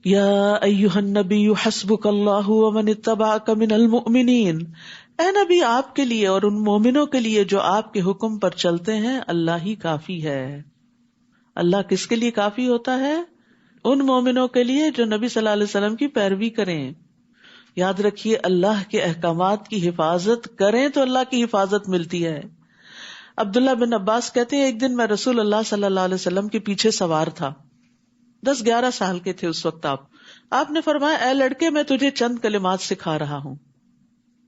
یا ایھا النبی حسبک اللہ ومن اتبعک من المؤمنین، اے نبی آپ کے لیے اور ان مومنوں کے لیے جو آپ کے حکم پر چلتے ہیں اللہ ہی کافی ہے۔ اللہ کس کے لیے کافی ہوتا ہے؟ ان مومنوں کے لیے جو نبی صلی اللہ علیہ وسلم کی پیروی کریں۔ یاد رکھیے اللہ کے احکامات کی حفاظت کریں تو اللہ کی حفاظت ملتی ہے۔ عبداللہ بن عباس کہتے ہیں ایک دن میں رسول اللہ صلی اللہ علیہ وسلم کے پیچھے سوار تھا، 10-11 سال کے تھے اس وقت۔ آپ نے فرمایا اے لڑکے میں تجھے چند کلمات سکھا رہا ہوں،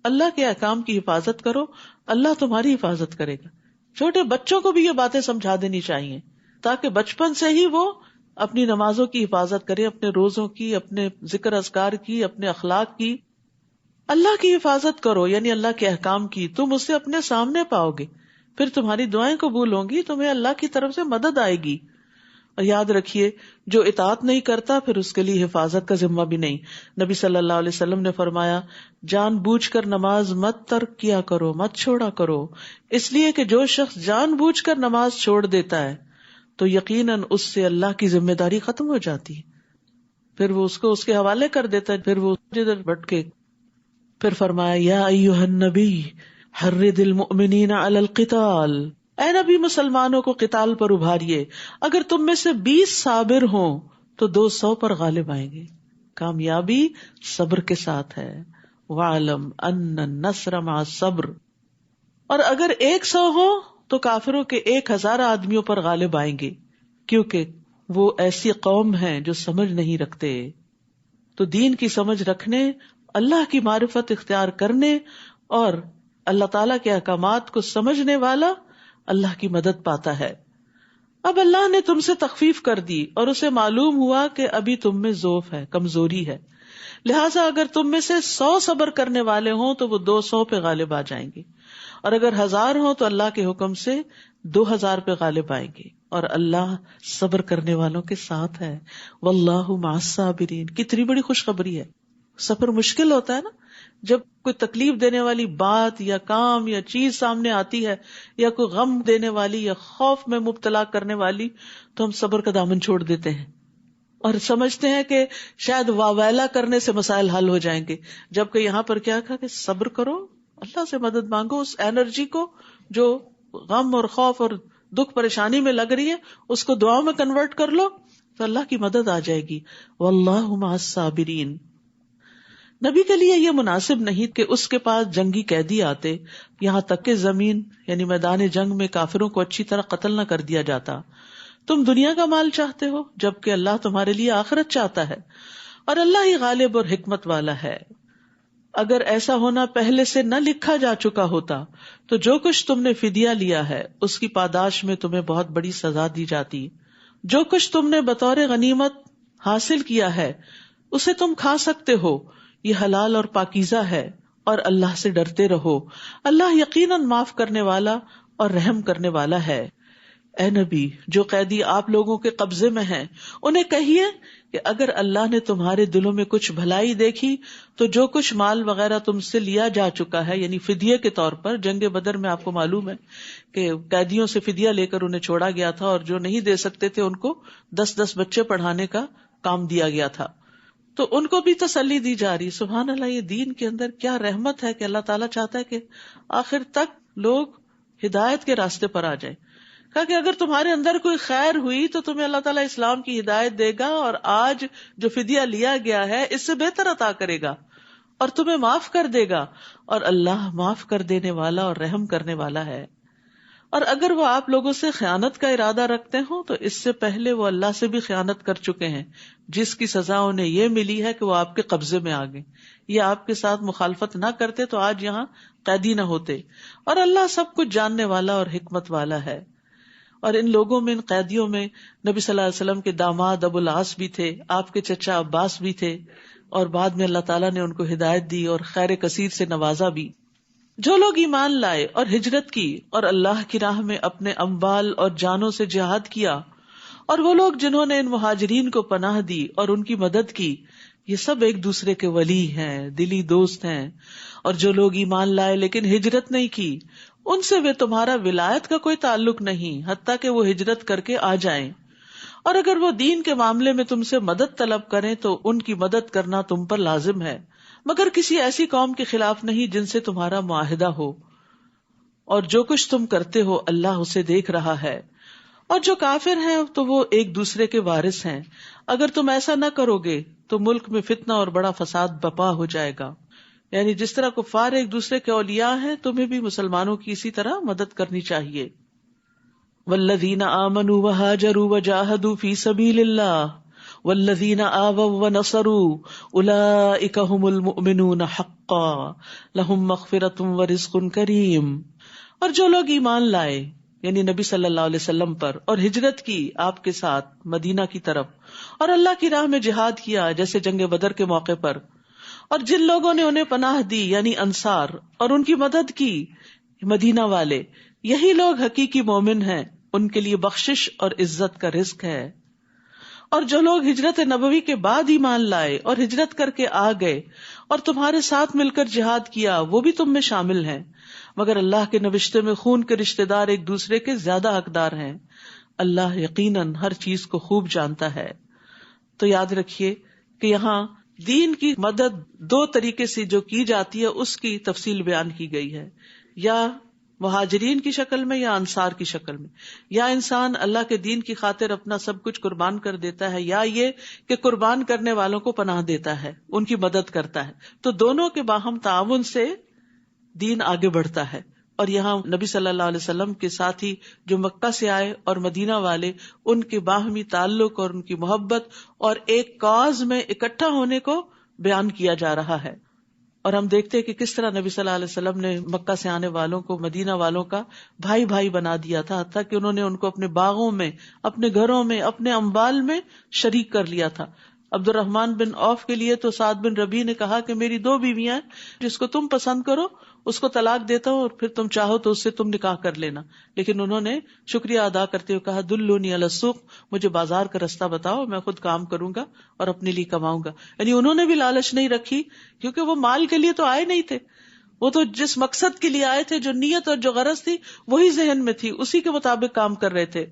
اللہ کے احکام کی حفاظت کرو، اللہ تمہاری حفاظت کرے گا۔ چھوٹے بچوں کو بھی یہ باتیں سمجھا دینی چاہیے تاکہ بچپن سے ہی وہ اپنی نمازوں کی حفاظت کرے، اپنے روزوں کی، اپنے ذکر اذکار کی، اپنے اخلاق کی۔ اللہ کی حفاظت کرو یعنی اللہ کے احکام کی، تم اسے اپنے سامنے پاؤ گے، پھر تمہاری دعائیں قبول ہوں گی، تمہیں اللہ کی طرف سے مدد آئے گی۔ اور یاد رکھیے جو اطاعت نہیں کرتا پھر اس کے لیے حفاظت کا ذمہ بھی نہیں۔ نبی صلی اللہ علیہ وسلم نے فرمایا جان بوجھ کر نماز مت ترک کیا کرو، مت چھوڑا کرو، اس لیے کہ جو شخص جان بوجھ کر نماز چھوڑ دیتا ہے تو یقیناً اس سے اللہ کی ذمہ داری ختم ہو جاتی ہے، پھر وہ اس کو اس کے حوالے کر دیتا ہے، پھر وہ ادھر بھٹکے۔ پھر فرمایا یا ایھا النبی حرض المؤمنین علی القتال، اے نبی مسلمانوں کو قتال پر ابھاریے، اگر تم میں سے 20 صابر ہوں تو 200 پر غالب آئیں گے۔ کامیابی صبر کے ساتھ ہے، وَاعْلَمْ أَنَّ النَّصْرَ مَعَ الصَّبْرِ، اور اگر 100 ہو تو کافروں کے 1000 آدمیوں پر غالب آئیں گے، کیونکہ وہ ایسی قوم ہے جو سمجھ نہیں رکھتے۔ تو دین کی سمجھ رکھنے، اللہ کی معرفت اختیار کرنے اور اللہ تعالیٰ کے احکامات کو سمجھنے والا اللہ کی مدد پاتا ہے۔ اب اللہ نے تم سے تخفیف کر دی اور اسے معلوم ہوا کہ ابھی تم میں ضعف ہے، کمزوری ہے، لہٰذا اگر تم میں سے 100 صبر کرنے والے ہوں تو وہ 200 پہ غالب آ جائیں گے، اور اگر 1000 ہوں تو اللہ کے حکم سے 2000 پہ غالب آئیں گے، اور اللہ صبر کرنے والوں کے ساتھ ہے۔ واللہ مع الصابرین، کتنی بڑی خوشخبری ہے۔ سفر مشکل ہوتا ہے نا، جب کوئی تکلیف دینے والی بات یا کام یا چیز سامنے آتی ہے یا کوئی غم دینے والی یا خوف میں مبتلا کرنے والی، تو ہم صبر کا دامن چھوڑ دیتے ہیں اور سمجھتے ہیں کہ شاید واویلا کرنے سے مسائل حل ہو جائیں گے، جبکہ یہاں پر کیا کہا کہ صبر کرو، اللہ سے مدد مانگو، اس انرجی کو جو غم اور خوف اور دکھ پریشانی میں لگ رہی ہے اس کو دعاؤں میں کنورٹ کر لو تو اللہ کی مدد آ جائے گی۔ واللہ مع الصابرین۔ نبی کے لیے یہ مناسب نہیں کہ اس کے پاس جنگی قیدی آتے، یہاں تک کہ زمین یعنی میدان جنگ میں کافروں کو اچھی طرح قتل نہ کر دیا جاتا۔ تم دنیا کا مال چاہتے ہو جبکہ اللہ تمہارے لیے آخرت چاہتا ہے، اور اللہ ہی غالب اور حکمت والا ہے۔ اگر ایسا ہونا پہلے سے نہ لکھا جا چکا ہوتا تو جو کچھ تم نے فدیہ لیا ہے اس کی پاداش میں تمہیں بہت بڑی سزا دی جاتی۔ جو کچھ تم نے بطور غنیمت حاصل کیا ہے اسے تم کھا سکتے ہو، یہ حلال اور پاکیزہ ہے، اور اللہ سے ڈرتے رہو، اللہ یقیناً معاف کرنے والا اور رحم کرنے والا ہے۔ اے نبی، جو قیدی آپ لوگوں کے قبضے میں ہیں انہیں کہیے کہ اگر اللہ نے تمہارے دلوں میں کچھ بھلائی دیکھی تو جو کچھ مال وغیرہ تم سے لیا جا چکا ہے، یعنی فدیے کے طور پر، جنگ بدر میں آپ کو معلوم ہے کہ قیدیوں سے فدیہ لے کر انہیں چھوڑا گیا تھا، اور جو نہیں دے سکتے تھے ان کو 10 بچے پڑھانے کا کام دیا گیا تھا، تو ان کو بھی تسلی دی جا رہی۔ سبحان اللہ، یہ دین کے اندر کیا رحمت ہے کہ اللہ تعالیٰ چاہتا ہے کہ آخر تک لوگ ہدایت کے راستے پر آ جائیں۔ کہا کہ اگر تمہارے اندر کوئی خیر ہوئی تو تمہیں اللہ تعالیٰ اسلام کی ہدایت دے گا، اور آج جو فدیہ لیا گیا ہے اس سے بہتر عطا کرے گا اور تمہیں معاف کر دے گا، اور اللہ معاف کر دینے والا اور رحم کرنے والا ہے۔ اور اگر وہ آپ لوگوں سے خیانت کا ارادہ رکھتے ہوں تو اس سے پہلے وہ اللہ سے بھی خیانت کر چکے ہیں، جس کی سزا انہیں یہ ملی ہے کہ وہ آپ کے قبضے میں آ گئے۔ یہ آپ کے ساتھ مخالفت نہ کرتے تو آج یہاں قیدی نہ ہوتے، اور اللہ سب کچھ جاننے والا اور حکمت والا ہے۔ اور ان لوگوں میں، ان قیدیوں میں، نبی صلی اللہ علیہ وسلم کے داماد ابو العاص بھی تھے، آپ کے چچا عباس بھی تھے، اور بعد میں اللہ تعالیٰ نے ان کو ہدایت دی اور خیر کثیر سے نوازا بھی۔ جو لوگ ایمان لائے اور ہجرت کی اور اللہ کی راہ میں اپنے اموال اور جانوں سے جہاد کیا، اور وہ لوگ جنہوں نے ان مہاجرین کو پناہ دی اور ان کی مدد کی، یہ سب ایک دوسرے کے ولی ہیں، دلی دوست ہیں۔ اور جو لوگ ایمان لائے لیکن ہجرت نہیں کی، ان سے وہ تمہارا ولایت کا کوئی تعلق نہیں، حتیٰ کہ وہ ہجرت کر کے آ جائیں۔ اور اگر وہ دین کے معاملے میں تم سے مدد طلب کریں تو ان کی مدد کرنا تم پر لازم ہے، مگر کسی ایسی قوم کے خلاف نہیں جن سے تمہارا معاہدہ ہو، اور جو کچھ تم کرتے ہو اللہ اسے دیکھ رہا ہے، اور جو کافر ہیں تو وہ ایک دوسرے کے وارث ہیں، اگر تم ایسا نہ کرو گے تو ملک میں فتنہ اور بڑا فساد برپا ہو جائے گا. یعنی جس طرح کفار ایک دوسرے کے اولیاء ہیں، تمہیں بھی مسلمانوں کی اسی طرح مدد کرنی چاہیے. والذین آمنوا وہاجروا وجاہدوا فی سبیل اللہ والذین آووا ونصروا اولئک ھم المؤمنون حقا لہم مغفرۃ ورزق کریم. اور جو لوگ ایمان لائے یعنی نبی صلی اللہ علیہ وسلم پر اور ہجرت کی آپ کے ساتھ مدینہ کی طرف، اور اللہ کی راہ میں جہاد کیا جیسے جنگ بدر کے موقع پر، اور جن لوگوں نے انہیں پناہ دی یعنی انصار اور ان کی مدد کی مدینہ والے، یہی لوگ حقیقی مومن ہیں، ان کے لیے بخشش اور عزت کا رزق ہے. اور جو لوگ ہجرت نبوی کے بعد ایمان لائے اور ہجرت کر کے آ گئے اور تمہارے ساتھ مل کر جہاد کیا، وہ بھی تم میں شامل ہیں، مگر اللہ کے نوشتے میں خون کے رشتہ دار ایک دوسرے کے زیادہ حقدار ہیں. اللہ یقیناً ہر چیز کو خوب جانتا ہے. تو یاد رکھیے کہ یہاں دین کی مدد دو طریقے سے جو کی جاتی ہے اس کی تفصیل بیان کی گئی ہے، یا مہاجرین کی شکل میں یا انصار کی شکل میں، یا انسان اللہ کے دین کی خاطر اپنا سب کچھ قربان کر دیتا ہے، یا یہ کہ قربان کرنے والوں کو پناہ دیتا ہے، ان کی مدد کرتا ہے. تو دونوں کے باہم تعاون سے دین آگے بڑھتا ہے. اور یہاں نبی صلی اللہ علیہ وسلم کے ساتھی جو مکہ سے آئے اور مدینہ والے، ان کے باہمی تعلق اور ان کی محبت اور ایک کاز میں اکٹھا ہونے کو بیان کیا جا رہا ہے. اور ہم دیکھتے ہیں کہ کس طرح نبی صلی اللہ علیہ وسلم نے مکہ سے آنے والوں کو مدینہ والوں کا بھائی بھائی بنا دیا تھا، حتیٰ کہ انہوں نے ان کو اپنے باغوں میں، اپنے گھروں میں، اپنے اموال میں شریک کر لیا تھا. عبد الرحمن بن عوف کے لیے تو سعد بن ربیع نے کہا کہ میری 2 بیویاں ہیں، جس کو تم پسند کرو اس کو طلاق دیتا ہوں اور پھر تم چاہو تو اس سے تم نکاح کر لینا. لیکن انہوں نے شکریہ ادا کرتے ہوئے کہا دلونی علی السوق، مجھے بازار کا رستہ بتاؤ، میں خود کام کروں گا اور اپنے لیے کماؤں گا. یعنی انہوں نے بھی لالچ نہیں رکھی، کیونکہ وہ مال کے لیے تو آئے نہیں تھے، وہ تو جس مقصد کے لیے آئے تھے، جو نیت اور جو غرض تھی وہی ذہن میں تھی، اسی کے مطابق کام کر رہے تھے.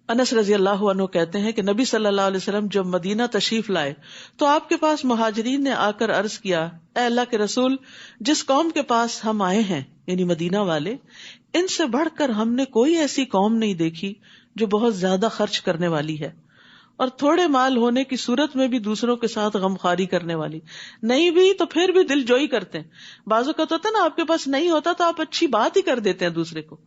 انس رضی اللہ عنہ کہتے ہیں کہ نبی صلی اللہ علیہ وسلم جب مدینہ تشریف لائے تو آپ کے پاس مہاجرین نے آ کر عرض کیا، اے اللہ کے رسول، جس قوم کے پاس ہم آئے ہیں یعنی مدینہ والے، ان سے بڑھ کر ہم نے کوئی ایسی قوم نہیں دیکھی جو بہت زیادہ خرچ کرنے والی ہے اور تھوڑے مال ہونے کی صورت میں بھی دوسروں کے ساتھ غمخواری کرنے والی. نہیں بھی تو پھر بھی دل جوئی کرتے ہیں. بعض اوقات ہوتا ہے نا، آپ کے پاس نہیں ہوتا تو آپ اچھی بات ہی کر دیتے ہیں دوسرے کو،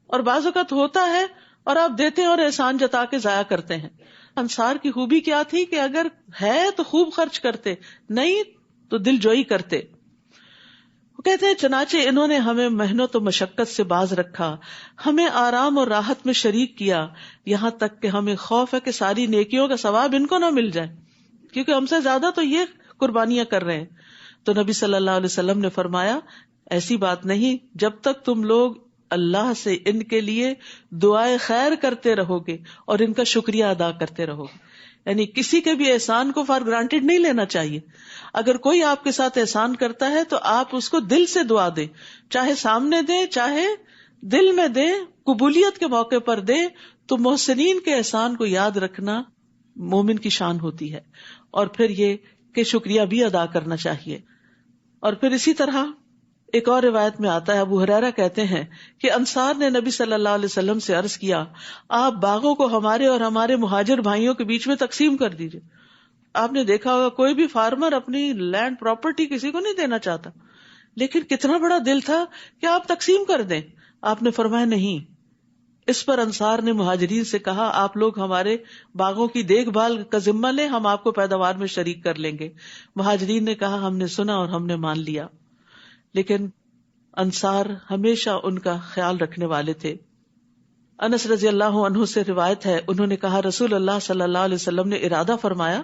اور بعض اوقات ہوتا ہے اور آپ دیتے ہیں اور احسان جتا کے ضائع کرتے ہیں. انصار کی خوبی کیا تھی کہ اگر ہے تو خوب خرچ کرتے، نہیں تو دل جوئی کرتے. وہ کہتے ہیں چنانچہ انہوں نے ہمیں محنت و مشقت سے باز رکھا، ہمیں آرام اور راحت میں شریک کیا، یہاں تک کہ ہمیں خوف ہے کہ ساری نیکیوں کا ثواب ان کو نہ مل جائے، کیونکہ ہم سے زیادہ تو یہ قربانیاں کر رہے ہیں. تو نبی صلی اللہ علیہ وسلم نے فرمایا، ایسی بات نہیں، جب تک تم لوگ اللہ سے ان کے لیے دعائے خیر کرتے رہو گے اور ان کا شکریہ ادا کرتے رہو گے. یعنی کسی کے بھی احسان کو فار گرانٹیڈ نہیں لینا چاہیے. اگر کوئی آپ کے ساتھ احسان کرتا ہے تو آپ اس کو دل سے دعا دیں، چاہے سامنے دیں چاہے دل میں دیں، قبولیت کے موقع پر دیں. تو محسنین کے احسان کو یاد رکھنا مومن کی شان ہوتی ہے. اور پھر یہ کہ شکریہ بھی ادا کرنا چاہیے. اور پھر اسی طرح ایک اور روایت میں آتا ہے، ابو ہریرہ کہتے ہیں کہ انصار نے نبی صلی اللہ علیہ وسلم سے عرض کیا، آپ باغوں کو ہمارے اور ہمارے مہاجر بھائیوں کے بیچ میں تقسیم کر دیجئے. آپ نے دیکھا ہوگا کوئی بھی فارمر اپنی لینڈ پراپرٹی کسی کو نہیں دینا چاہتا، لیکن کتنا بڑا دل تھا کہ آپ تقسیم کر دیں. آپ نے فرمایا نہیں. اس پر انصار نے مہاجرین سے کہا، آپ لوگ ہمارے باغوں کی دیکھ بھال کا ذمہ لیں، ہم آپ کو پیداوار میں شریک کر لیں گے. مہاجرین نے کہا، ہم نے سنا اور ہم نے مان لیا. لیکن انصار ہمیشہ ان کا خیال رکھنے والے تھے. انس رضی اللہ عنہ سے روایت ہے، انہوں نے کہا رسول اللہ صلی اللہ علیہ وسلم نے ارادہ فرمایا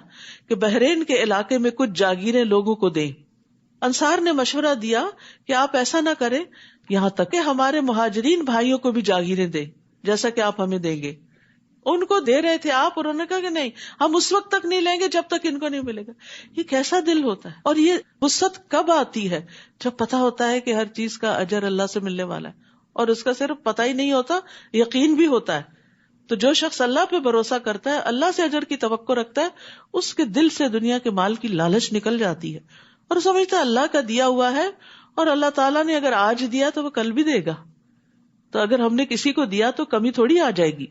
کہ بحرین کے علاقے میں کچھ جاگیریں لوگوں کو دیں. انصار نے مشورہ دیا کہ آپ ایسا نہ کریں یہاں تک کہ ہمارے مہاجرین بھائیوں کو بھی جاگیریں دیں جیسا کہ آپ ہمیں دیں گے. ان کو دے رہے تھے آپ، اور انہوں نے کہا کہ نہیں، ہم اس وقت تک نہیں لیں گے جب تک ان کو نہیں ملے گا. یہ کیسا دل ہوتا ہے. اور یہ وسعت کب آتی ہے؟ جب پتا ہوتا ہے کہ ہر چیز کا اجر اللہ سے ملنے والا ہے، اور اس کا صرف پتہ ہی نہیں ہوتا، یقین بھی ہوتا ہے. تو جو شخص اللہ پہ بھروسہ کرتا ہے، اللہ سے اجر کی توقع رکھتا ہے، اس کے دل سے دنیا کے مال کی لالچ نکل جاتی ہے اور سمجھتا ہے اللہ کا دیا ہوا ہے، اور اللہ تعالیٰ نے اگر آج دیا تو وہ کل بھی دے گا. تو اگر ہم نے کسی کو دیا تو کمی تھوڑی آ جائے گی.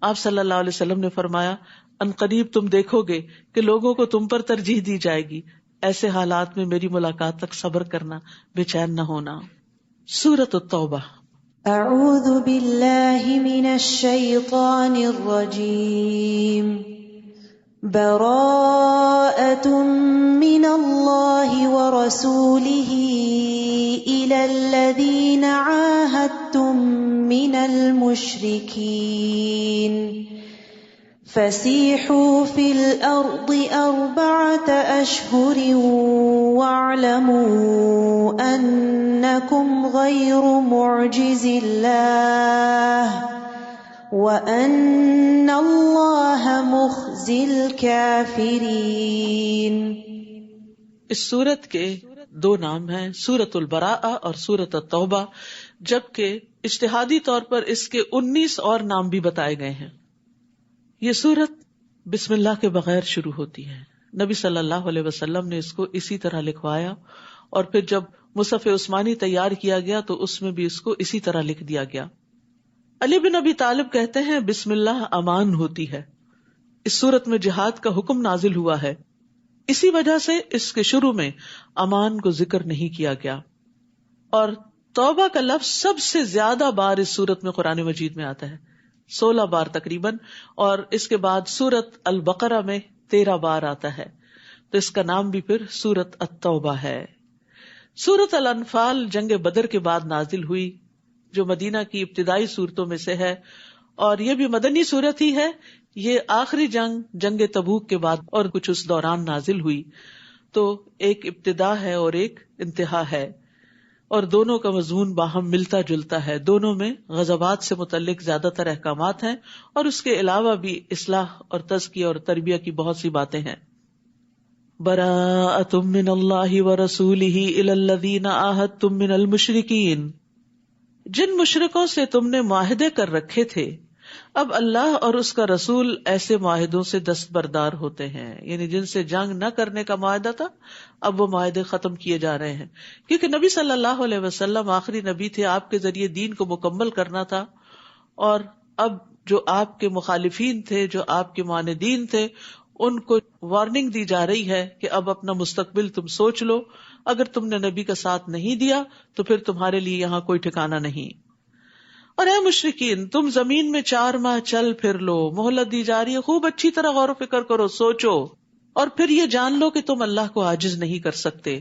آپ صلی اللہ علیہ وسلم نے فرمایا ان قریب تم دیکھو گے کہ لوگوں کو تم پر ترجیح دی جائے گی، ایسے حالات میں میری ملاقات تک صبر کرنا، بے چین نہ ہونا. سورۃ التوبہ. اعوذ باللہ من الشیطان الرجیم. براءۃ من اللہ ورسولہ الی الذین عاہدتم من المشرکین فسیحوا فی الارض 4 اشہر واعلموا انکم غیر معجز اللہ وَأَنَّ اللَّهَ مُخْزِي الْكَافِرِينَ. اس سورت کے 2 نام ہیں، سورۃ البراءہ اور سورۃ التوبہ، جبکہ اجتہادی طور پر اس کے 19 اور نام بھی بتائے گئے ہیں. یہ سورت بسم اللہ کے بغیر شروع ہوتی ہے. نبی صلی اللہ علیہ وسلم نے اس کو اسی طرح لکھوایا، اور پھر جب مصحف عثمانی تیار کیا گیا تو اس میں بھی اس کو اسی طرح لکھ دیا گیا. علی بن ابی طالب کہتے ہیں بسم اللہ امان ہوتی ہے. اس سورت میں جہاد کا حکم نازل ہوا ہے، اسی وجہ سے اس کے شروع میں امان کو ذکر نہیں کیا گیا. اور توبہ کا لفظ سب سے زیادہ بار اس سورت میں قرآن مجید میں آتا ہے، 16 بار تقریباً، اور اس کے بعد سورت البقرہ میں 13 بار آتا ہے، تو اس کا نام بھی پھر سورت التوبہ ہے. سورت الانفال جنگ بدر کے بعد نازل ہوئی، جو مدینہ کی ابتدائی صورتوں میں سے ہے، اور یہ بھی مدنی صورت ہی ہے. یہ آخری جنگ تبوک کے بعد اور کچھ اس دوران نازل ہوئی، تو ایک ابتدا ہے اور ایک انتہا ہے، اور دونوں کا مضمون باہم ملتا جلتا ہے. دونوں میں غزوات سے متعلق زیادہ تر احکامات ہیں، اور اس کے علاوہ بھی اصلاح اور تزکیہ اور تربیہ کی بہت سی باتیں ہیں. براءۃ من اللہ ورسولہ الی الذین عاہدتم من المشرکین. جن مشرکوں سے تم نے معاہدے کر رکھے تھے، اب اللہ اور اس کا رسول ایسے معاہدوں سے دستبردار ہوتے ہیں. یعنی جن سے جنگ نہ کرنے کا معاہدہ تھا، اب وہ معاہدے ختم کیے جا رہے ہیں، کیونکہ نبی صلی اللہ علیہ وسلم آخری نبی تھے، آپ کے ذریعے دین کو مکمل کرنا تھا. اور اب جو آپ کے مخالفین تھے، جو آپ کے معاندین تھے، ان کو وارننگ دی جا رہی ہے کہ اب اپنا مستقبل تم سوچ لو. اگر تم نے نبی کا ساتھ نہیں دیا تو پھر تمہارے لیے یہاں کوئی ٹھکانہ نہیں. اور اے مشرکین، تم زمین میں 4 ماہ چل پھر لو، مہلت دی جا رہی ہے، خوب اچھی طرح غور و فکر کرو، سوچو، اور پھر یہ جان لو کہ تم اللہ کو عاجز نہیں کر سکتے،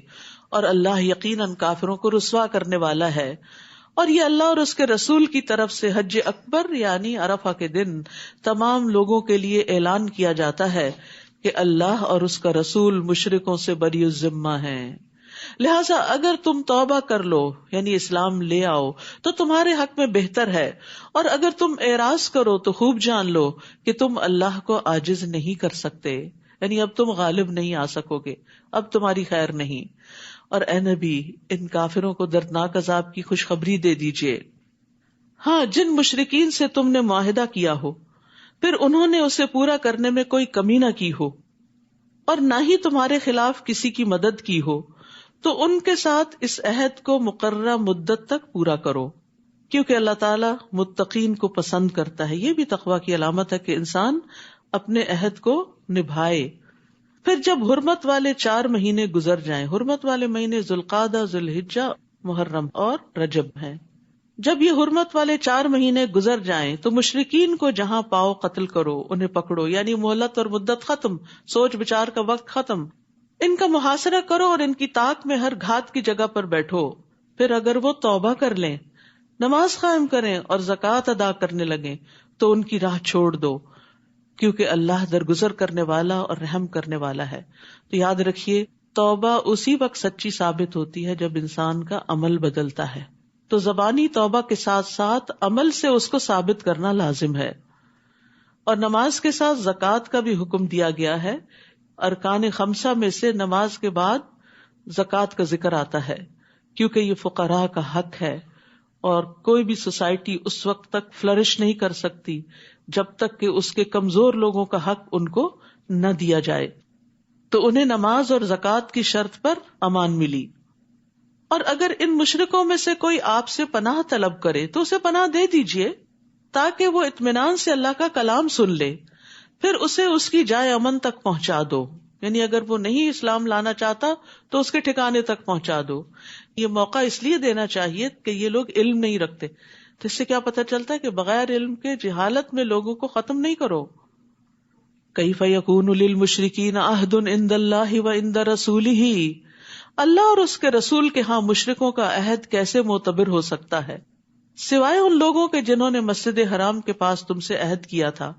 اور اللہ یقیناً کافروں کو رسوا کرنے والا ہے. اور یہ اللہ اور اس کے رسول کی طرف سے حج اکبر یعنی عرفہ کے دن تمام لوگوں کے لیے اعلان کیا جاتا ہے کہ اللہ اور اس کا رسول مشرکوں سے بری الذمہ ہیں. لہٰذا اگر تم توبہ کر لو یعنی اسلام لے آؤ تو تمہارے حق میں بہتر ہے، اور اگر تم اعراض کرو تو خوب جان لو کہ تم اللہ کو عاجز نہیں کر سکتے، یعنی اب تم غالب نہیں آ سکو گے، اب تمہاری خیر نہیں. اور اے نبی، ان کافروں کو دردناک عذاب کی خوشخبری دے دیجئے. ہاں، جن مشرکین سے تم نے معاہدہ کیا ہو، پھر انہوں نے اسے پورا کرنے میں کوئی کمی نہ کی ہو، اور نہ ہی تمہارے خلاف کسی کی مدد کی ہو، تو ان کے ساتھ اس عہد کو مقررہ مدت تک پورا کرو، کیونکہ اللہ تعالیٰ متقین کو پسند کرتا ہے. یہ بھی تقویٰ کی علامت ہے کہ انسان اپنے عہد کو نبھائے. پھر جب حرمت والے 4 مہینے گزر جائیں، حرمت والے مہینے ذوالقعدہ، ذوالحجہ، محرم اور رجب ہیں، جب یہ حرمت والے 4 مہینے گزر جائیں تو مشرکین کو جہاں پاؤ قتل کرو، انہیں پکڑو، یعنی مہلت اور مدت ختم، سوچ بچار کا وقت ختم. ان کا محاصرہ کرو اور ان کی طاق میں ہر گھات کی جگہ پر بیٹھو. پھر اگر وہ توبہ کر لیں، نماز قائم کریں اور زکوٰۃ ادا کرنے لگیں تو ان کی راہ چھوڑ دو، کیونکہ اللہ درگزر کرنے والا اور رحم کرنے والا ہے. تو یاد رکھیے، توبہ اسی وقت سچی ثابت ہوتی ہے جب انسان کا عمل بدلتا ہے. تو زبانی توبہ کے ساتھ ساتھ عمل سے اس کو ثابت کرنا لازم ہے. اور نماز کے ساتھ زکوٰۃ کا بھی حکم دیا گیا ہے. ارکان 5 میں سے نماز کے بعد زکوٰۃ کا ذکر آتا ہے، کیونکہ یہ فقراء کا حق ہے، اور کوئی بھی سوسائٹی اس وقت تک فلرش نہیں کر سکتی جب تک کہ اس کے کمزور لوگوں کا حق ان کو نہ دیا جائے. تو انہیں نماز اور زکوٰۃ کی شرط پر امان ملی. اور اگر ان مشرکوں میں سے کوئی آپ سے پناہ طلب کرے تو اسے پناہ دے دیجئے تاکہ وہ اطمینان سے اللہ کا کلام سن لے، پھر اسے اس کی جائے امن تک پہنچا دو. یعنی اگر وہ نہیں اسلام لانا چاہتا تو اس کے ٹھکانے تک پہنچا دو. یہ موقع اس لیے دینا چاہیے کہ یہ لوگ علم نہیں رکھتے. تو اس سے کیا پتہ چلتا ہے کہ بغیر علم کے جہالت میں لوگوں کو ختم نہیں کرو. کیف یکون للمشرکین عہد عند اللہ وعند رسولہ، اللہ اور اس کے رسول کے ہاں مشرکوں کا عہد کیسے معتبر ہو سکتا ہے سوائے ان لوگوں کے جنہوں نے مسجد حرام کے پاس تم سے عہد کیا تھا.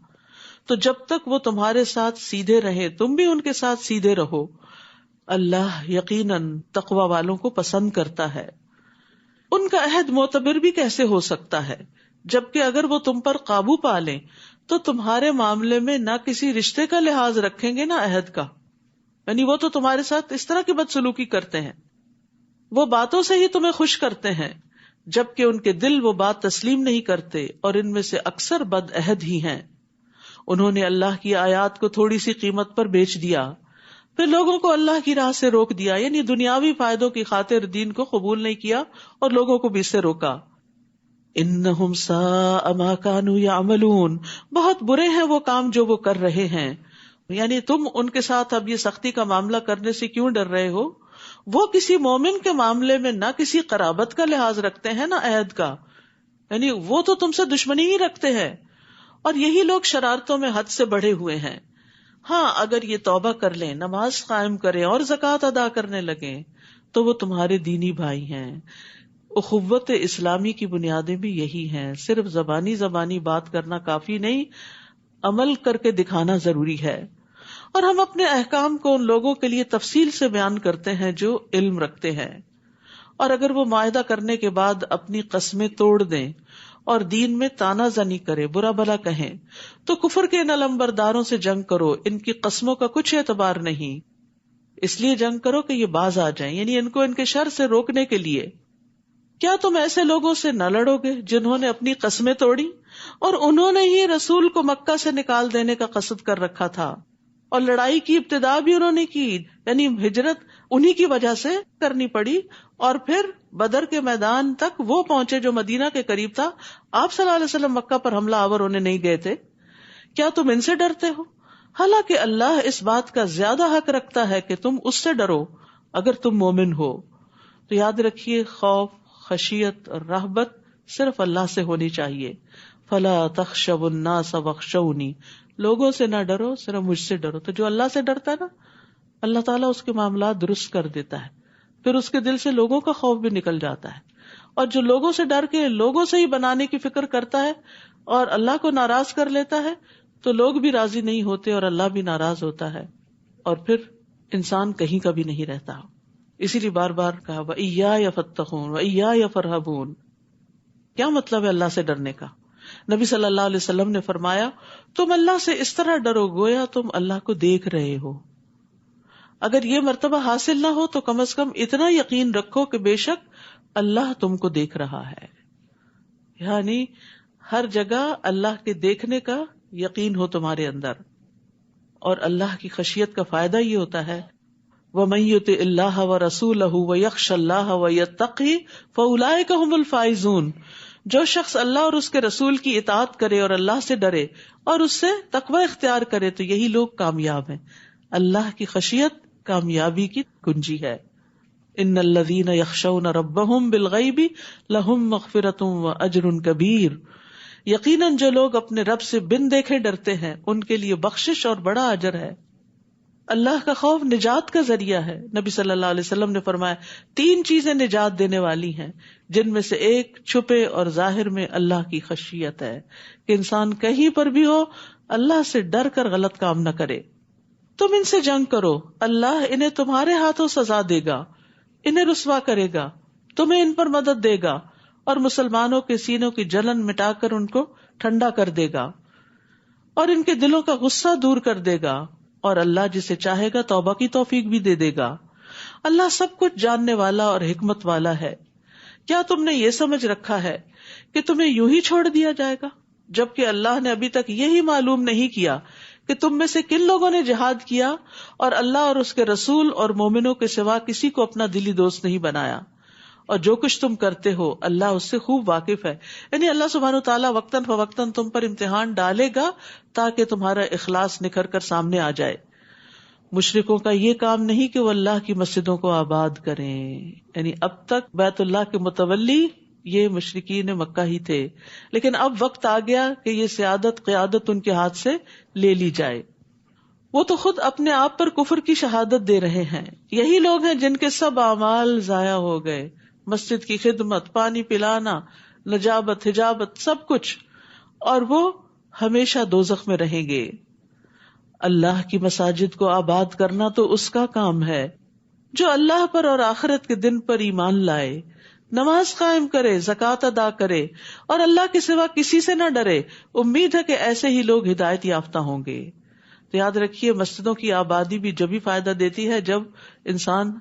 تو جب تک وہ تمہارے ساتھ سیدھے رہے تم بھی ان کے ساتھ سیدھے رہو. اللہ یقیناً تقوی والوں کو پسند کرتا ہے. ان کا عہد معتبر بھی کیسے ہو سکتا ہے جبکہ اگر وہ تم پر قابو پا لیں تو تمہارے معاملے میں نہ کسی رشتے کا لحاظ رکھیں گے نہ عہد کا. یعنی وہ تو تمہارے ساتھ اس طرح کی بدسلوکی کرتے ہیں، وہ باتوں سے ہی تمہیں خوش کرتے ہیں جبکہ ان کے دل وہ بات تسلیم نہیں کرتے اور ان میں سے اکثر بد عہد ہی ہیں. انہوں نے اللہ کی آیات کو تھوڑی سی قیمت پر بیچ دیا، پھر لوگوں کو اللہ کی راہ سے روک دیا. یعنی دنیاوی فائدوں کی خاطر دین کو قبول نہیں کیا اور لوگوں کو بھی اس سے روکا. انہم ساء ما کانوا یعملون، بہت برے ہیں وہ کام جو وہ کر رہے ہیں. یعنی تم ان کے ساتھ اب یہ سختی کا معاملہ کرنے سے کیوں ڈر رہے ہو؟ وہ کسی مومن کے معاملے میں نہ کسی قرابت کا لحاظ رکھتے ہیں نہ عہد کا. یعنی وہ تو تم سے دشمنی ہی رکھتے ہیں، اور یہی لوگ شرارتوں میں حد سے بڑھے ہوئے ہیں. ہاں اگر یہ توبہ کر لیں، نماز قائم کریں اور زکوٰۃ ادا کرنے لگیں تو وہ تمہارے دینی بھائی ہیں. اخوت اسلامی کی بنیادیں بھی یہی ہیں. صرف زبانی بات کرنا کافی نہیں، عمل کر کے دکھانا ضروری ہے. اور ہم اپنے احکام کو ان لوگوں کے لیے تفصیل سے بیان کرتے ہیں جو علم رکھتے ہیں. اور اگر وہ معاہدہ کرنے کے بعد اپنی قسمیں توڑ دیں اور دین میں تانا زنی کرے، برا بھلا کہیں، تو کفر کے ان علمبرداروں سے جنگ کرو. ان کی قسموں کا کچھ اعتبار نہیں، اس لیے جنگ کرو کہ یہ باز آ جائیں. یعنی ان کو ان کے شر سے روکنے کے لیے. کیا تم ایسے لوگوں سے نہ لڑو گے جنہوں نے اپنی قسمیں توڑی اور انہوں نے ہی رسول کو مکہ سے نکال دینے کا قصد کر رکھا تھا، اور لڑائی کی ابتدا بھی انہوں نے کی، یعنی ہجرت انہی کی وجہ سے کرنی پڑی، اور پھر بدر کے میدان تک وہ پہنچے جو مدینہ کے قریب تھا. آپ صلی اللہ علیہ وسلم مکہ پر حملہ آور ہونے نہیں گئے تھے. کیا تم ان سے ڈرتے ہو؟ حالانکہ اللہ اس بات کا زیادہ حق رکھتا ہے کہ تم اس سے ڈرو اگر تم مومن ہو. تو یاد رکھیے، خوف، خشیت اور رہبت صرف اللہ سے ہونی چاہیے. فلا تخشوا الناس واخشونی، لوگوں سے نہ ڈرو، صرف مجھ سے ڈرو. تو جو اللہ سے ڈرتا ہے نا، اللہ تعالیٰ اس کے معاملات درست کر دیتا ہے، پھر اس کے دل سے لوگوں کا خوف بھی نکل جاتا ہے. اور جو لوگوں سے ڈر کے لوگوں سے ہی بنانے کی فکر کرتا ہے اور اللہ کو ناراض کر لیتا ہے تو لوگ بھی راضی نہیں ہوتے اور اللہ بھی ناراض ہوتا ہے، اور پھر انسان کہیں کا بھی نہیں رہتا. اسی لیے بار بار کہا وَإِيَّايَ فَاتَّقُونَ وَإِيَّايَ فَارْهَبُونَ. کیا مطلب ہے اللہ سے ڈرنے کا؟ نبی صلی اللہ علیہ وسلم نے فرمایا، تم اللہ سے اس طرح ڈرو گویا تم اللہ کو دیکھ رہے ہو. اگر یہ مرتبہ حاصل نہ ہو تو کم از کم اتنا یقین رکھو کہ بے شک اللہ تم کو دیکھ رہا ہے. یعنی ہر جگہ اللہ کے دیکھنے کا یقین ہو تمہارے اندر. اور اللہ کی خشیت کا فائدہ یہ ہوتا ہے، وَمَن يُطِعِ اللَّهَ وَرَسُولَهُ وَيَخْشَ اللَّهَ وَيَتَّقْهِ فَأُولَٰئِكَ هُمُ الْفَائِزُونَ. جو شخص اللہ اور اس کے رسول کی اطاعت کرے اور اللہ سے ڈرے اور اس سے تقوی اختیار کرے تو یہی لوگ کامیاب ہیں. اللہ کی خشیت کامیابی کی کنجی ہے. ان الذین یخشون ربهم بالغیب لهم مغفرۃ واجر کبیر. یقیناً جو لوگ اپنے رب سے بن دیکھے ڈرتے ہیں ان کے لیے بخشش اور بڑا اجر ہے. اللہ کا خوف نجات کا ذریعہ ہے. نبی صلی اللہ علیہ وسلم نے فرمایا 3 چیزیں نجات دینے والی ہیں، جن میں سے ایک چھپے اور ظاہر میں اللہ کی خشیت ہے، کہ انسان کہیں پر بھی ہو اللہ سے ڈر کر غلط کام نہ کرے. تم ان سے جنگ کرو، اللہ انہیں تمہارے ہاتھوں سزا دے گا، انہیں رسوا کرے گا، تمہیں ان پر مدد دے گا اور مسلمانوں کے سینوں کی جلن مٹا کر ان کو ٹھنڈا کر دے گا اور ان کے دلوں کا غصہ دور کر دے گا، اور اللہ جسے چاہے گا توبہ کی توفیق بھی دے دے گا. اللہ سب کچھ جاننے والا اور حکمت والا ہے. کیا تم نے یہ سمجھ رکھا ہے کہ تمہیں یوں ہی چھوڑ دیا جائے گا؟ جبکہ اللہ نے ابھی تک یہی معلوم نہیں کیا کہ تم میں سے کن لوگوں نے جہاد کیا اور اللہ اور اس کے رسول اور مومنوں کے سوا کسی کو اپنا دلی دوست نہیں بنایا، اور جو کچھ تم کرتے ہو اللہ اس سے خوب واقف ہے. یعنی اللہ سبحانہ تعالیٰ وقتاً فوقتاً تم پر امتحان ڈالے گا تاکہ تمہارا اخلاص نکھر کر سامنے آ جائے. مشرکوں کا یہ کام نہیں کہ وہ اللہ کی مسجدوں کو آباد کریں، یعنی اب تک بیت اللہ کے متولی یہ مشرکین مکہ ہی تھے، لیکن اب وقت آ گیا کہ یہ سیادت قیادت ان کے ہاتھ سے لے لی جائے. وہ تو خود اپنے آپ پر کفر کی شہادت دے رہے ہیں. یہی لوگ ہیں جن کے سب اعمال ضائع ہو گئے، مسجد کی خدمت، پانی پلانا، نجابت، حجابت، سب کچھ، اور وہ ہمیشہ دوزخ میں رہیں گے. اللہ کی مساجد کو آباد کرنا تو اس کا کام ہے جو اللہ پر اور آخرت کے دن پر ایمان لائے، نماز قائم کرے، زکوٰۃ ادا کرے اور اللہ کے سوا کسی سے نہ ڈرے. امید ہے کہ ایسے ہی لوگ ہدایت یافتہ ہوں گے. تو یاد رکھیے مسجدوں کی آبادی بھی جبھی فائدہ دیتی ہے جب انسان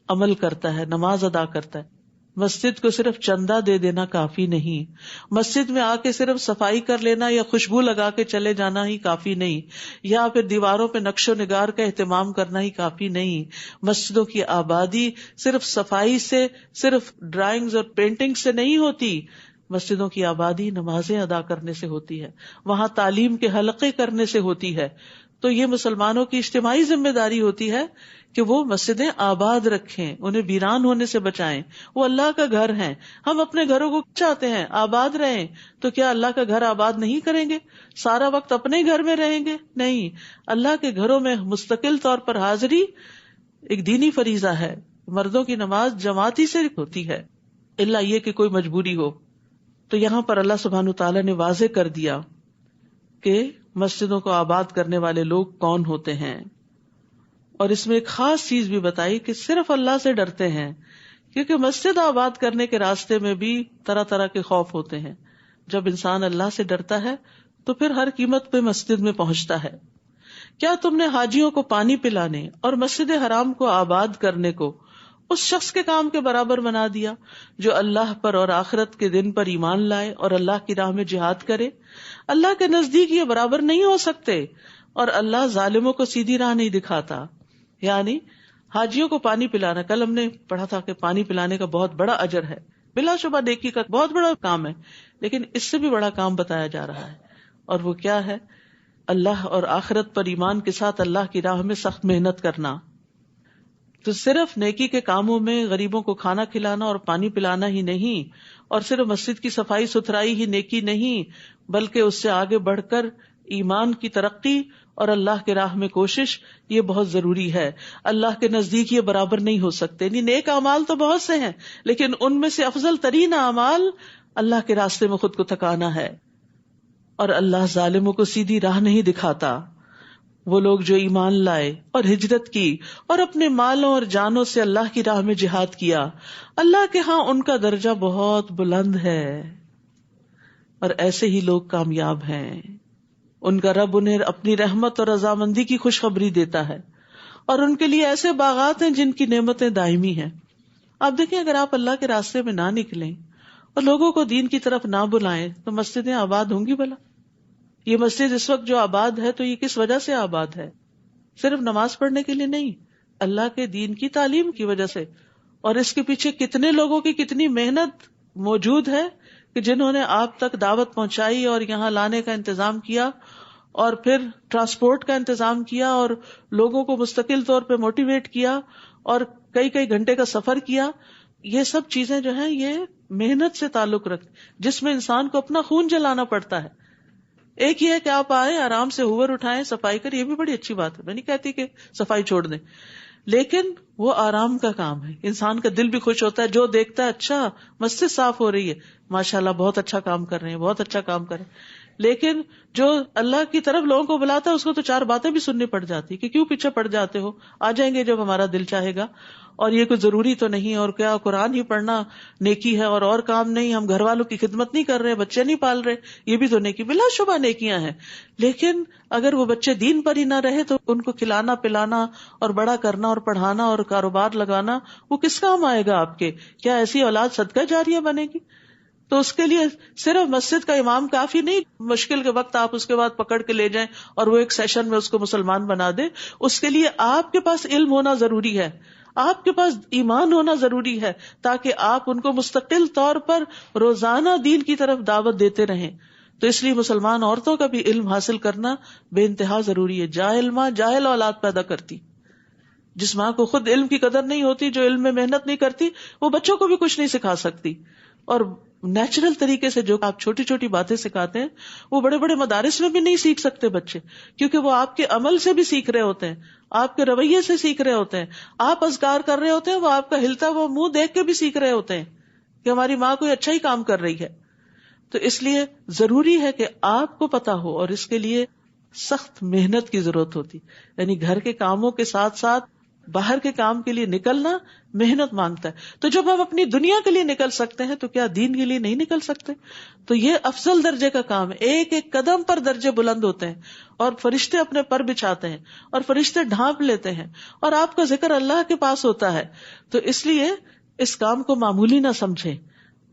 عمل کرتا ہے، نماز ادا کرتا ہے. مسجد کو صرف چندہ دے دینا کافی نہیں، مسجد میں آ کے صرف صفائی کر لینا یا خوشبو لگا کے چلے جانا ہی کافی نہیں، یا پھر دیواروں پہ نقش و نگار کا اہتمام کرنا ہی کافی نہیں. مسجدوں کی آبادی صرف صفائی سے، صرف ڈرائنگز اور پینٹنگ سے نہیں ہوتی. مسجدوں کی آبادی نمازیں ادا کرنے سے ہوتی ہے، وہاں تعلیم کے حلقے کرنے سے ہوتی ہے. تو یہ مسلمانوں کی اجتماعی ذمہ داری ہوتی ہے کہ وہ مسجدیں آباد رکھیں، انہیں ویران ہونے سے بچائیں. وہ اللہ کا گھر ہیں، ہم اپنے گھروں کو چاہتے ہیں آباد رہیں، تو کیا اللہ کا گھر آباد نہیں کریں گے؟ سارا وقت اپنے گھر میں رہیں گے؟ نہیں، اللہ کے گھروں میں مستقل طور پر حاضری ایک دینی فریضہ ہے. مردوں کی نماز جماعتی سے ہوتی ہے، الا یہ کہ کوئی مجبوری ہو. تو یہاں پر اللہ سبحانہ تعالیٰ نے واضح کر دیا کہ مسجدوں کو آباد کرنے والے لوگ کون ہوتے ہیں، اور اس میں ایک خاص چیز بھی بتائی کہ صرف اللہ سے ڈرتے ہیں، کیونکہ مسجد آباد کرنے کے راستے میں بھی طرح طرح کے خوف ہوتے ہیں. جب انسان اللہ سے ڈرتا ہے تو پھر ہر قیمت پہ مسجد میں پہنچتا ہے. کیا تم نے حاجیوں کو پانی پلانے اور مسجد حرام کو آباد کرنے کو اس شخص کے کام کے برابر بنا دیا جو اللہ پر اور آخرت کے دن پر ایمان لائے اور اللہ کی راہ میں جہاد کرے؟ اللہ کے نزدیک یہ برابر نہیں ہو سکتے، اور اللہ ظالموں کو سیدھی راہ نہیں دکھاتا. یعنی حاجیوں کو پانی پلانا، کل ہم نے پڑھا تھا کہ پانی پلانے کا بہت بڑا اجر ہے، بلا شبہ نیکی کا بہت بڑا کام ہے، لیکن اس سے بھی بڑا کام بتایا جا رہا ہے، اور وہ کیا ہے؟ اللہ اور آخرت پر ایمان کے ساتھ اللہ کی راہ میں سخت محنت کرنا. تو صرف نیکی کے کاموں میں غریبوں کو کھانا کھلانا اور پانی پلانا ہی نہیں، اور صرف مسجد کی صفائی ستھرائی ہی نیکی نہیں، بلکہ اس سے آگے بڑھ کر ایمان کی ترقی اور اللہ کے راہ میں کوشش، یہ بہت ضروری ہے. اللہ کے نزدیک یہ برابر نہیں ہو سکتے. نیک اعمال تو بہت سے ہیں، لیکن ان میں سے افضل ترین اعمال اللہ کے راستے میں خود کو تھکانا ہے. اور اللہ ظالموں کو سیدھی راہ نہیں دکھاتا. وہ لوگ جو ایمان لائے اور ہجرت کی اور اپنے مالوں اور جانوں سے اللہ کی راہ میں جہاد کیا، اللہ کے ہاں ان کا درجہ بہت بلند ہے، اور ایسے ہی لوگ کامیاب ہیں. ان کا رب انہیں اپنی رحمت اور رضامندی کی خوشخبری دیتا ہے، اور ان کے لیے ایسے باغات ہیں جن کی نعمتیں دائمی ہیں. آپ دیکھیں، اگر آپ اللہ کے راستے میں نہ نکلیں اور لوگوں کو دین کی طرف نہ بلائیں تو مسجدیں آباد ہوں گی بھلا؟ یہ مسجد اس وقت جو آباد ہے تو یہ کس وجہ سے آباد ہے؟ صرف نماز پڑھنے کے لیے نہیں، اللہ کے دین کی تعلیم کی وجہ سے. اور اس کے پیچھے کتنے لوگوں کی کتنی محنت موجود ہے کہ جنہوں نے آپ تک دعوت پہنچائی اور یہاں لانے کا انتظام کیا، اور پھر ٹرانسپورٹ کا انتظام کیا، اور لوگوں کو مستقل طور پہ موٹیویٹ کیا، اور کئی کئی گھنٹے کا سفر کیا. یہ سب چیزیں جو ہیں یہ محنت سے تعلق رکھتی، جس میں انسان کو اپنا خون جلانا پڑتا ہے. ایک یہ ہے کہ آپ آئے آرام سے ہوور اٹھائیں، صفائی کریں، یہ بھی بڑی اچھی بات ہے، میں نہیں کہتی کہ صفائی چھوڑ دیں، لیکن وہ آرام کا کام ہے. انسان کا دل بھی خوش ہوتا ہے جو دیکھتا ہے اچھا مسجد صاف ہو رہی ہے، ماشاءاللہ بہت اچھا کام کر رہے ہیں، بہت اچھا کام کر رہے ہیں. لیکن جو اللہ کی طرف لوگوں کو بلاتا ہے اس کو تو چار باتیں بھی سننی پڑ جاتی کہ کیوں پیچھے پڑ جاتے ہو، آ جائیں گے جب ہمارا دل چاہے گا، اور یہ کوئی ضروری تو نہیں، اور کیا قرآن ہی پڑھنا نیکی ہے اور کام نہیں، ہم گھر والوں کی خدمت نہیں کر رہے، بچے نہیں پال رہے، یہ بھی تو نیکی، بلا شبہ نیکیاں ہیں. لیکن اگر وہ بچے دین پر ہی نہ رہے تو ان کو کھلانا پلانا اور بڑا کرنا اور پڑھانا اور کاروبار لگانا وہ کس کام آئے گا آپ کے؟ کیا ایسی اولاد صدقہ جاریہ بنے گی؟ تو اس کے لیے صرف مسجد کا امام کافی نہیں، مشکل کے وقت آپ اس کے بعد پکڑ کے لے جائیں اور وہ ایک سیشن میں اس کو مسلمان بنا دیں. اس کے لیے آپ کے پاس علم ہونا ضروری ہے، آپ کے پاس ایمان ہونا ضروری ہے، تاکہ آپ ان کو مستقل طور پر روزانہ دین کی طرف دعوت دیتے رہیں. تو اس لیے مسلمان عورتوں کا بھی علم حاصل کرنا بے انتہا ضروری ہے. جاہل ماں جاہل اولاد پیدا کرتی. جس ماں کو خود علم کی قدر نہیں ہوتی، جو علم میں محنت نہیں کرتی، وہ بچوں کو بھی کچھ نہیں سکھا سکتی. اور نیچرل طریقے سے جو آپ چھوٹی چھوٹی باتیں سکھاتے ہیں وہ بڑے بڑے مدارس میں بھی نہیں سیکھ سکتے بچے، کیونکہ وہ آپ کے عمل سے بھی سیکھ رہے ہوتے ہیں، آپ کے رویے سے سیکھ رہے ہوتے ہیں. آپ اذکار کر رہے ہوتے ہیں، وہ آپ کا ہلتا وہ منہ دیکھ کے بھی سیکھ رہے ہوتے ہیں کہ ہماری ماں کوئی اچھا ہی کام کر رہی ہے. تو اس لیے ضروری ہے کہ آپ کو پتا ہو، اور اس کے لیے سخت محنت کی ضرورت ہوتی. یعنی گھر کے کاموں کے ساتھ ساتھ باہر کے کام کے لیے نکلنا محنت مانگتا ہے. تو جب ہم اپنی دنیا کے لیے نکل سکتے ہیں تو کیا دین کے لیے نہیں نکل سکتے؟ تو یہ افضل درجے کا کام ہے. ایک ایک قدم پر درجے بلند ہوتے ہیں، اور فرشتے اپنے پر بچھاتے ہیں، اور فرشتے ڈھانپ لیتے ہیں، اور آپ کا ذکر اللہ کے پاس ہوتا ہے. تو اس لیے اس کام کو معمولی نہ سمجھیں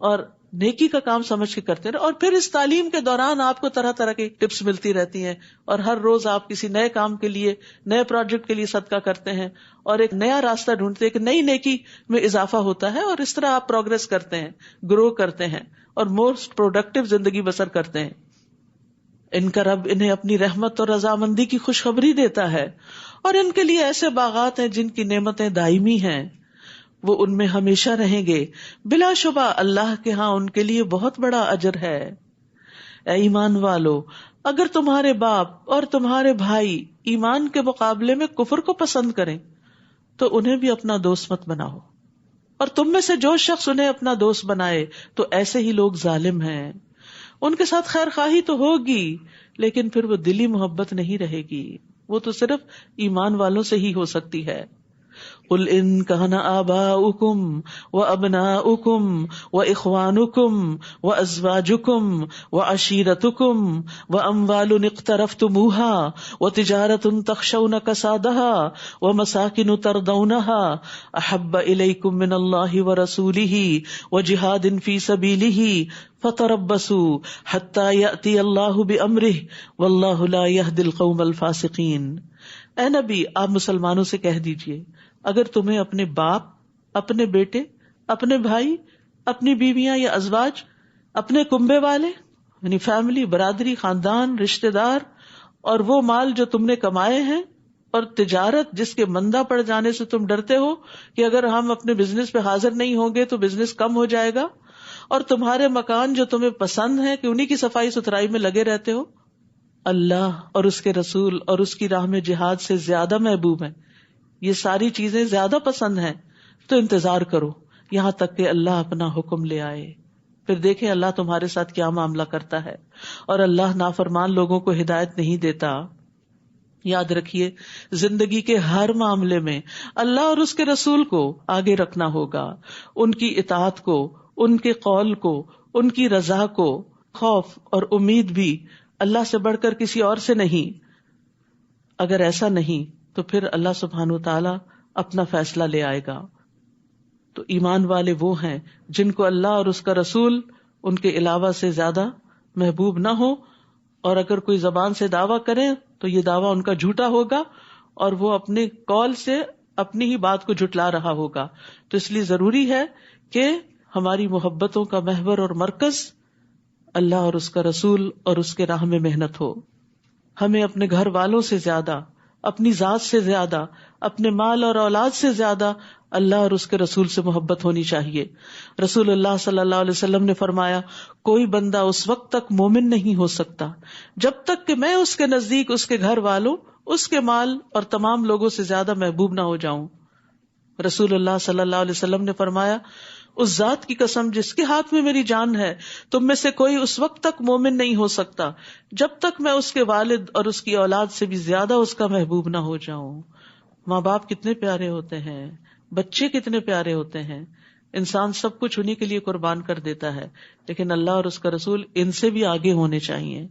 اور نیکی کا کام سمجھ کے کرتے رہے. اور پھر اس تعلیم کے دوران آپ کو طرح طرح کی ٹپس ملتی رہتی ہیں، اور ہر روز آپ کسی نئے کام کے لیے، نئے پروجیکٹ کے لیے صدقہ کرتے ہیں، اور ایک نیا راستہ ڈھونڈتے ہیں، ایک نئی نیکی میں اضافہ ہوتا ہے، اور اس طرح آپ پروگرس کرتے ہیں، گرو کرتے ہیں، اور موسٹ پروڈکٹیو زندگی بسر کرتے ہیں. ان کا رب انہیں اپنی رحمت اور رضامندی کی خوشخبری دیتا ہے، اور ان کے لیے ایسے باغات ہیں جن کی نعمتیں دائمی ہیں، وہ ان میں ہمیشہ رہیں گے. بلا شبہ اللہ کے ہاں ان کے لیے بہت بڑا اجر ہے. اے ایمان والو، اگر تمہارے باپ اور تمہارے بھائی ایمان کے مقابلے میں کفر کو پسند کریں تو انہیں بھی اپنا دوست مت بناؤ، اور تم میں سے جو شخص انہیں اپنا دوست بنائے تو ایسے ہی لوگ ظالم ہیں. ان کے ساتھ خیر خواہی تو ہوگی، لیکن پھر وہ دلی محبت نہیں رہے گی، وہ تو صرف ایمان والوں سے ہی ہو سکتی ہے. قل ان كان آباؤكم وابناؤكم واخوانكم وازواجكم وعشيرتكم واموال اقترفتموها وتجارة تخشون كسادها ومساكن ترضونها احب اليكم من الله ورسوله وجهاد في سبيله فتربصوا حتى يأتي الله بأمره والله لا يهدي القوم الفاسقين. اے نبی، آپ مسلمانوں سے کہہ دیجئے، اگر تمہیں اپنے باپ، اپنے بیٹے، اپنے بھائی، اپنی بیویاں یا ازواج، اپنے کنبے والے یعنی فیملی، برادری، خاندان، رشتہ دار، اور وہ مال جو تم نے کمائے ہیں، اور تجارت جس کے مندہ پڑ جانے سے تم ڈرتے ہو کہ اگر ہم اپنے بزنس پہ حاضر نہیں ہوں گے تو بزنس کم ہو جائے گا، اور تمہارے مکان جو تمہیں پسند ہیں کہ انہی کی صفائی ستھرائی میں لگے رہتے ہو، اللہ اور اس کے رسول اور اس کی راہ میں جہاد سے زیادہ محبوب ہیں. یہ ساری چیزیں زیادہ پسند ہیں، تو انتظار کرو یہاں تک کہ اللہ اپنا حکم لے آئے. پھر دیکھیں اللہ تمہارے ساتھ کیا معاملہ کرتا ہے. اور اللہ نافرمان لوگوں کو ہدایت نہیں دیتا. یاد رکھیے، زندگی کے ہر معاملے میں اللہ اور اس کے رسول کو آگے رکھنا ہوگا، ان کی اطاعت کو، ان کے قول کو، ان کی رضا کو. خوف اور امید بھی اللہ سے بڑھ کر کسی اور سے نہیں. اگر ایسا نہیں تو پھر اللہ سبحانہ وتعالی اپنا فیصلہ لے آئے گا. تو ایمان والے وہ ہیں جن کو اللہ اور اس کا رسول ان کے علاوہ سے زیادہ محبوب نہ ہو، اور اگر کوئی زبان سے دعویٰ کرے تو یہ دعویٰ ان کا جھوٹا ہوگا، اور وہ اپنے قول سے اپنی ہی بات کو جھٹلا رہا ہوگا. تو اس لیے ضروری ہے کہ ہماری محبتوں کا محور اور مرکز اللہ اور اس کا رسول اور اس کے راہ میں محنت ہو. ہمیں اپنے گھر والوں سے زیادہ، اپنی ذات سے زیادہ، اپنے مال اور اولاد سے زیادہ اللہ اور اس کے رسول سے محبت ہونی چاہیے. رسول اللہ صلی اللہ علیہ وسلم نے فرمایا، کوئی بندہ اس وقت تک مومن نہیں ہو سکتا جب تک کہ میں اس کے نزدیک اس کے گھر والوں، اس کے مال اور تمام لوگوں سے زیادہ محبوب نہ ہو جاؤں. رسول اللہ صلی اللہ علیہ وسلم نے فرمایا، اس ذات کی قسم جس کے ہاتھ میں میری جان ہے، تم میں سے کوئی اس وقت تک مومن نہیں ہو سکتا جب تک میں اس کے والد اور اس کی اولاد سے بھی زیادہ اس کا محبوب نہ ہو جاؤں. ماں باپ کتنے پیارے ہوتے ہیں، بچے کتنے پیارے ہوتے ہیں، انسان سب کچھ انہی کے لیے قربان کر دیتا ہے، لیکن اللہ اور اس کا رسول ان سے بھی آگے ہونے چاہیے.